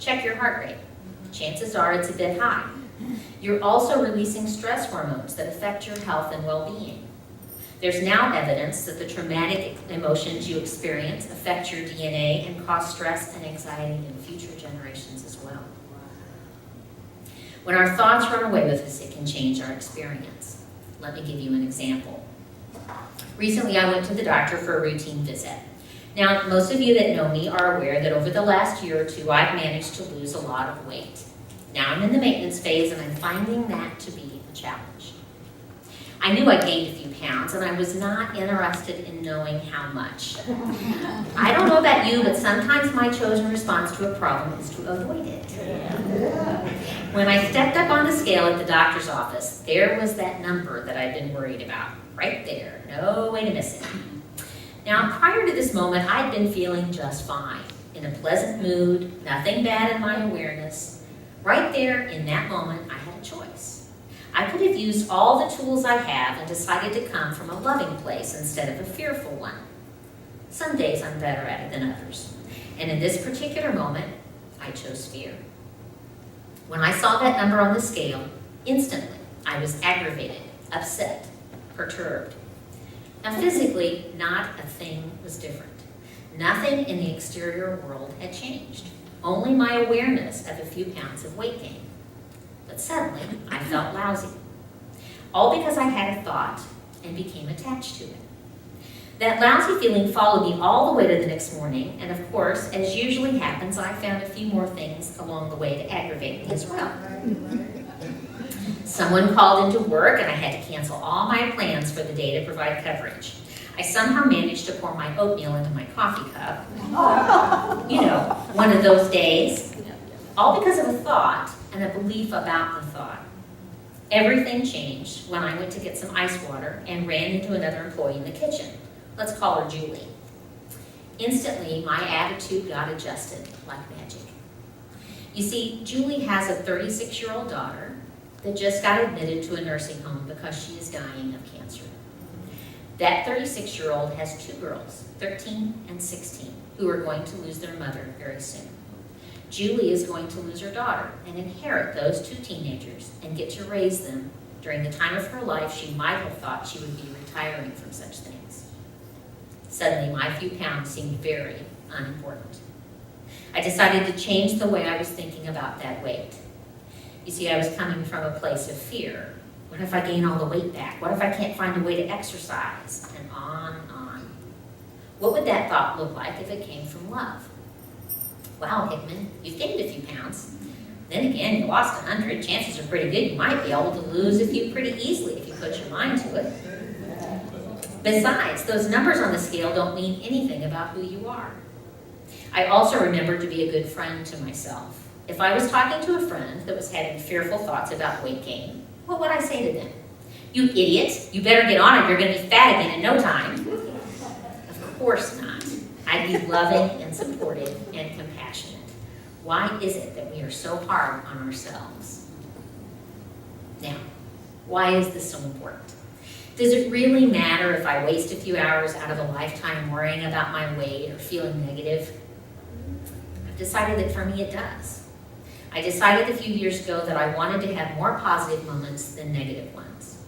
Check your heart rate. Chances are it's a bit high. You're also releasing stress hormones that affect your health and well-being. There's now evidence that the traumatic emotions you experience affect your DNA and cause stress and anxiety in future generations as well. When our thoughts run away with us, it can change our experience. Let me give you an example. Recently, I went to the doctor for a routine visit. Now, most of you that know me are aware that over the last year or two, I've managed to lose a lot of weight. Now I'm in the maintenance phase, and I'm finding that to be a challenge. I knew I gained a few pounds, and I was not interested in knowing how much. I don't know about you, but sometimes my chosen response to a problem is to avoid it. When I stepped up on the scale at the doctor's office, there was that number that I'd been worried about, right there. No way to miss it. Now, prior to this moment, I'd been feeling just fine, in a pleasant mood, nothing bad in my awareness. Right there, in that moment, I had a choice. I could have used all the tools I have and decided to come from a loving place instead of a fearful one. Some days I'm better at it than others. And in this particular moment, I chose fear. When I saw that number on the scale, instantly, I was aggravated, upset, perturbed. Now physically, not a thing was different. Nothing in the exterior world had changed. Only my awareness of a few pounds of weight gain. But suddenly, I felt lousy. All because I had a thought and became attached to it. That lousy feeling followed me all the way to the next morning, and of course, as usually happens, I found a few more things along the way to aggravate me as well. Someone called into work, and I had to cancel all my plans for the day to provide coverage. I somehow managed to pour my oatmeal into my coffee cup. You know, one of those days. All because of a thought and a belief about the thought. Everything changed when I went to get some ice water and ran into another employee in the kitchen. Let's call her Julie. Instantly, my attitude got adjusted like magic. You see, Julie has a 36-year-old daughter that just got admitted to a nursing home because she is dying of cancer. That 36-year-old has two girls, 13 and 16, who are going to lose their mother very soon. Julie is going to lose her daughter and inherit those two teenagers and get to raise them during the time of her life she might have thought she would be retiring from such things. Suddenly, my few pounds seemed very unimportant. I decided to change the way I was thinking about that weight. You see, I was coming from a place of fear. What if I gain all the weight back? What if I can't find a way to exercise? And on and on. What would that thought look like if it came from love? Wow, Hickman, you've gained a few pounds. Then again, you lost 100. Chances are pretty good you might be able to lose a few pretty easily if you put your mind to it. Besides, those numbers on the scale don't mean anything about who you are. I also remembered to be a good friend to myself. If I was talking to a friend that was having fearful thoughts about weight gain, what would I say to them? You idiot, you better get on it, you're going to be fat again in no time. Of course not. I'd be loving and supportive and compassionate. Why is it that we are so hard on ourselves? Now, why is this so important? Does it really matter if I waste a few hours out of a lifetime worrying about my weight or feeling negative? I've decided that for me it does. I decided a few years ago that I wanted to have more positive moments than negative ones.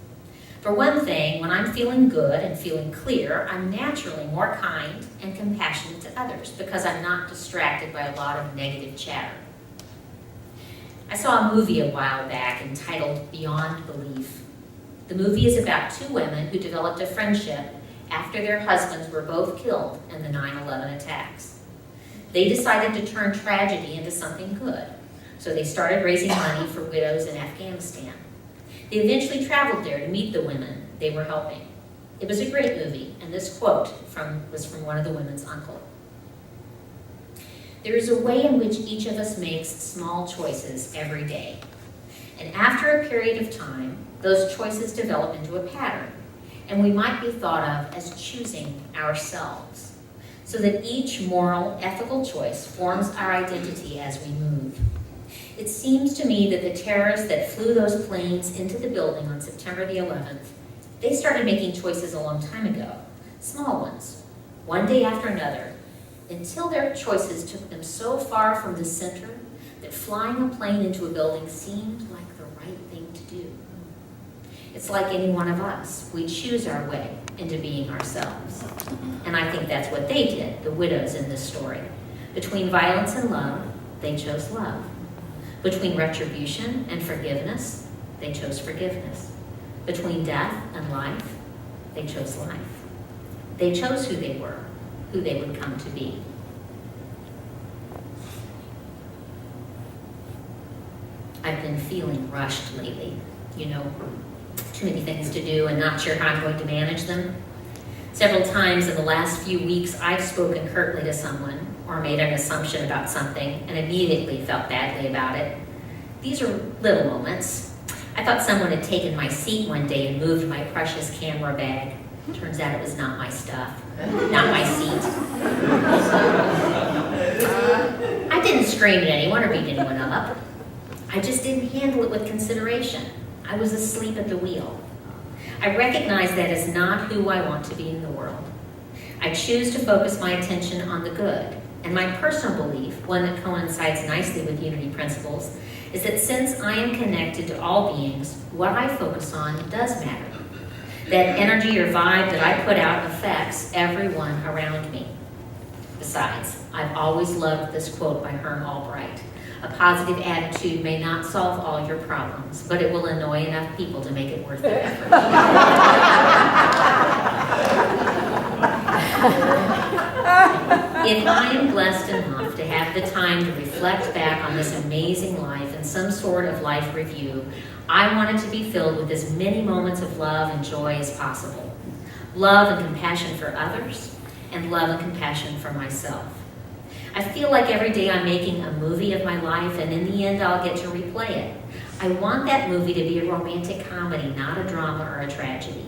For one thing, when I'm feeling good and feeling clear, I'm naturally more kind and compassionate to others because I'm not distracted by a lot of negative chatter. I saw a movie a while back entitled Beyond Belief. The movie is about two women who developed a friendship after their husbands were both killed in the 9/11 attacks. They decided to turn tragedy into something good, so they started raising money for widows in Afghanistan. They eventually traveled there to meet the women they were helping. It was a great movie, and this quote was from one of the women's uncle. There is a way in which each of us makes small choices every day. And after a period of time, those choices develop into a pattern, and we might be thought of as choosing ourselves, so that each moral, ethical choice forms our identity as we move. It seems to me that the terrorists that flew those planes into the building on September the 11th, they started making choices a long time ago, small ones, one day after another, until their choices took them so far from the center that flying a plane into a building seemed like the right thing to do. It's like any one of us. We choose our way into being ourselves. And I think that's what they did, the widows in this story. Between violence and love, they chose love. Between retribution and forgiveness, they chose forgiveness. Between death and life, they chose life. They chose who they were, who they would come to be. I've been feeling rushed lately, too many things to do and not sure how I'm going to manage them. Several times in the last few weeks, I've spoken curtly to someone or made an assumption about something and immediately felt badly about it. These are little moments. I thought someone had taken my seat one day and moved my precious camera bag. Turns out it was not my stuff, not my seat. I didn't scream at anyone or beat anyone up. I just didn't handle it with consideration. I was asleep at the wheel. I recognize that is not who I want to be in the world. I choose to focus my attention on the good. And my personal belief, one that coincides nicely with Unity principles, is that since I am connected to all beings, what I focus on does matter. That energy or vibe that I put out affects everyone around me. Besides, I've always loved this quote by Herm Albright. A positive attitude may not solve all your problems, but it will annoy enough people to make it worth the effort. If I am blessed enough to have the time to reflect back on this amazing life in some sort of life review, I want it to be filled with as many moments of love and joy as possible. Love and compassion for others, and love and compassion for myself. I feel like every day I'm making a movie of my life, and in the end I'll get to replay it. I want that movie to be a romantic comedy, not a drama or a tragedy.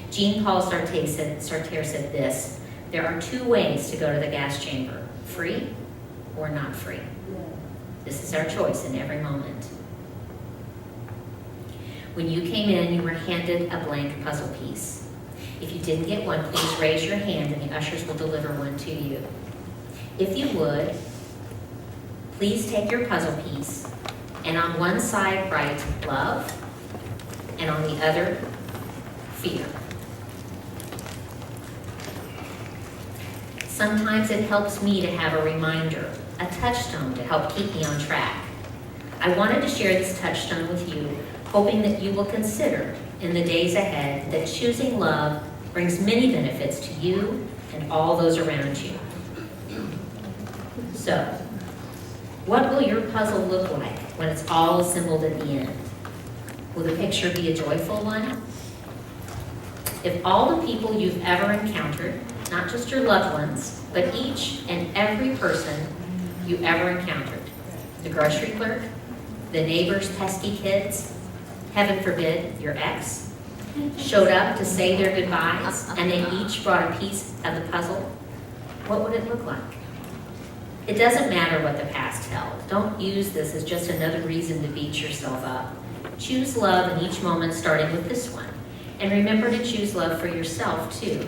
Jean-Paul Sartre said this: there are two ways to go to the gas chamber, free or not free. This is our choice in every moment. When you came in, you were handed a blank puzzle piece. If you didn't get one, please raise your hand and the ushers will deliver one to you. If you would, please take your puzzle piece and on one side write love and on the other fear. Sometimes it helps me to have a reminder, a touchstone to help keep me on track. I wanted to share this touchstone with you, hoping that you will consider in the days ahead that choosing love brings many benefits to you and all those around you. So, what will your puzzle look like when it's all assembled at the end? Will the picture be a joyful one? If all the people you've ever encountered, not just your loved ones, but each and every person you ever encountered, the grocery clerk, the neighbor's pesky kids, heaven forbid, your ex, showed up to say their goodbyes and they each brought a piece of the puzzle, what would it look like? It doesn't matter what the past held. Don't use this as just another reason to beat yourself up. Choose love in each moment, starting with this one. And remember to choose love for yourself, too.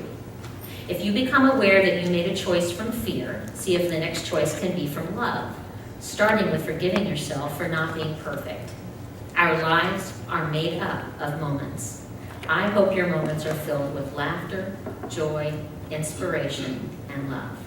If you become aware that you made a choice from fear, see if the next choice can be from love, starting with forgiving yourself for not being perfect. Our lives are made up of moments. I hope your moments are filled with laughter, joy, inspiration, and love.